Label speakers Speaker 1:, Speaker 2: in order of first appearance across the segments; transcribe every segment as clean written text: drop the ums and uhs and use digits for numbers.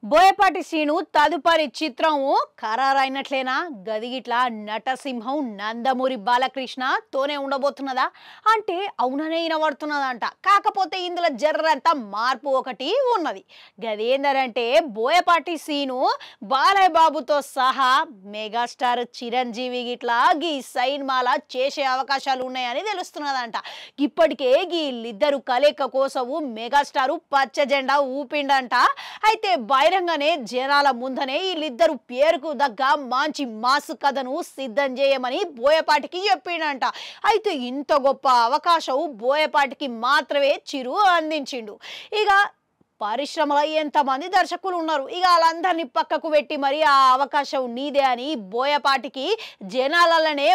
Speaker 1: బోయపాటి శ్రీను తదుపరి చిత్రము ఖరారైనట్లేనా? గదిగిట్లా నటసింహం నందమూరి బాలకృష్ణ తోనే ఉండబోతున్నదా అంటే అవుననే వినబడుతున్నదంట. కాకపోతే ఇందులో జర్రంత మార్పు ఒకటి ఉన్నది. గదేందరంటే బోయపాటి శ్రీను బాలయ్య బాబుతో సహా మెగాస్టార్ చిరంజీవి గిట్లా గీ సైన్మాల చేసే అవకాశాలు ఉన్నాయని తెలుస్తున్నదంట. ఇప్పటికే వీళ్ళిద్దరు కలయిక కోసము మెగాస్టారు పచ్చ జెండా ఊపిండంట. అయితే బహిరంగానే జనాల ముందనే వీళ్ళిద్దరు పేరుకు దగ్గ మంచి మాసు కథను సిద్ధం చేయమని బోయపాటికి చెప్పిండంట. అయితే ఇంత గొప్ప అవకాశం బోయపాటికి మాత్రమే చిరు అందించిండు. ఇక పరిశ్రమలో ఎంతమంది దర్శకులు ఉన్నారు, ఇక వాళ్ళందరినీ పక్కకు పెట్టి మరి ఆ అవకాశం నీదే అని బోయపాటికి జనాలనే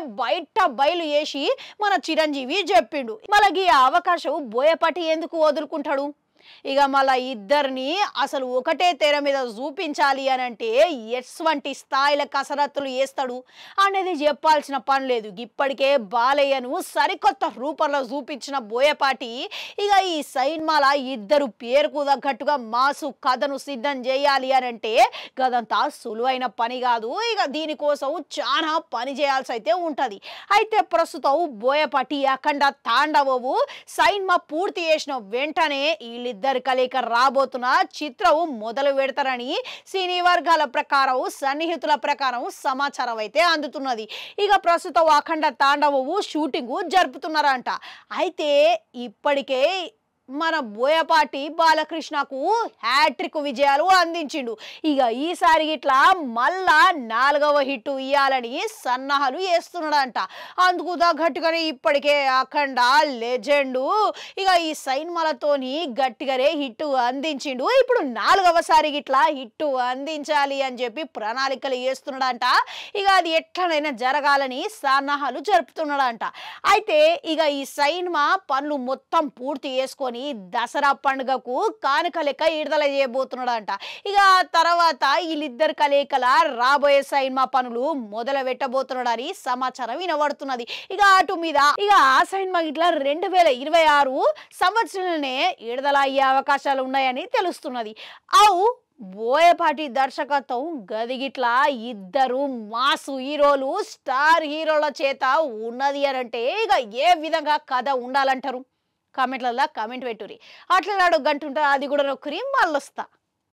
Speaker 1: బయలు చేసి మన చిరంజీవి చెప్పిండు. మళ్ళీ ఈ అవకాశం బోయపాటి ఎందుకు వదులుకుంటాడు? ఇక మళ్ళా ఇద్దరిని అసలు ఒకటే తెర మీద చూపించాలి అని అంటే ఎటువంటి స్థాయిల కసరత్తులు చేస్తాడు అనేది చెప్పాల్సిన పని లేదు. ఇప్పటికే బాలయ్యను సరికొత్త రూపంలో చూపించిన బోయపాటి ఇక ఈ సైన్మాల ఇద్దరు పేరుకు తగ్గట్టుగా మాసు కథను సిద్ధం చేయాలి అని అంటే గదంతా సులువైన పని కాదు. ఇక దీనికోసం చాలా పని చేయాల్సి అయితే ఉంటుంది. అయితే ప్రస్తుతం బోయపాటి అఖండ తాండవవు సైన్మా పూర్తి చేసిన వెంటనే వీళ్ళిద్దరు కలయిక రాబోతున్న చిత్రం మొదలు పెడతారని సినీ వర్గాల ప్రకారం సన్నిహితుల ప్రకారం సమాచారం అయితే అందుతున్నది. ఇక ప్రస్తుతం అఖండ తాండవవు షూటింగ్ జరుపుతున్నారంట. అయితే ఇప్పటికే మన బోయపాటి బాలకృష్ణకు హ్యాట్రిక్ విజయాలు అందించిండు. ఇక ఈసారి ఇట్లా మళ్ళా 4వ హిట్ ఇయ్యాలని సన్నాహాలు చేస్తున్నాడంట. అందుకు తగ్గట్టుగానే ఇప్పటికే అఖండ లెజెండు ఇక ఈ సైన్మాలతోని గట్టిగానే హిట్ అందించిండు. ఇప్పుడు 4వసారి ఇట్లా హిట్ అందించాలి అని చెప్పి ప్రణాళికలు చేస్తున్నాడంట. ఇక అది ఎట్లనైనా జరగాలని సన్నాహాలు జరుపుతున్నాడంట. అయితే ఇక ఈ సైన్మా పనులు మొత్తం పూర్తి చేసుకొని దసరా పండుగకు కానుక లెక్క విడుదల చేయబోతున్నాడంట. ఇక తర్వాత వీళ్ళిద్దరు కలయికల రాబోయే సైన్మా పనులు మొదలు పెట్టబోతున్నాడని సమాచారం వినబడుతున్నది. ఇక అటు మీద ఇక ఆ సైన్మా ఇట్లా 2026 సంవత్సరంలోనే విడుదల అయ్యే అవకాశాలు ఉన్నాయని తెలుస్తున్నది. బోయపాటి దర్శకత్వం గదిగిట్లా ఇద్దరు మాసు హీరోలు స్టార్ హీరోల చేత ఉన్నది అని అంటే ఇక ఏ విధంగా కథ ఉండాలంటారు? కామెంట్లలో కామెంట్ పెట్టుర్రి. అట్లా గంటుంటా అది కూడా నొక్కురి మళ్ళొస్తా.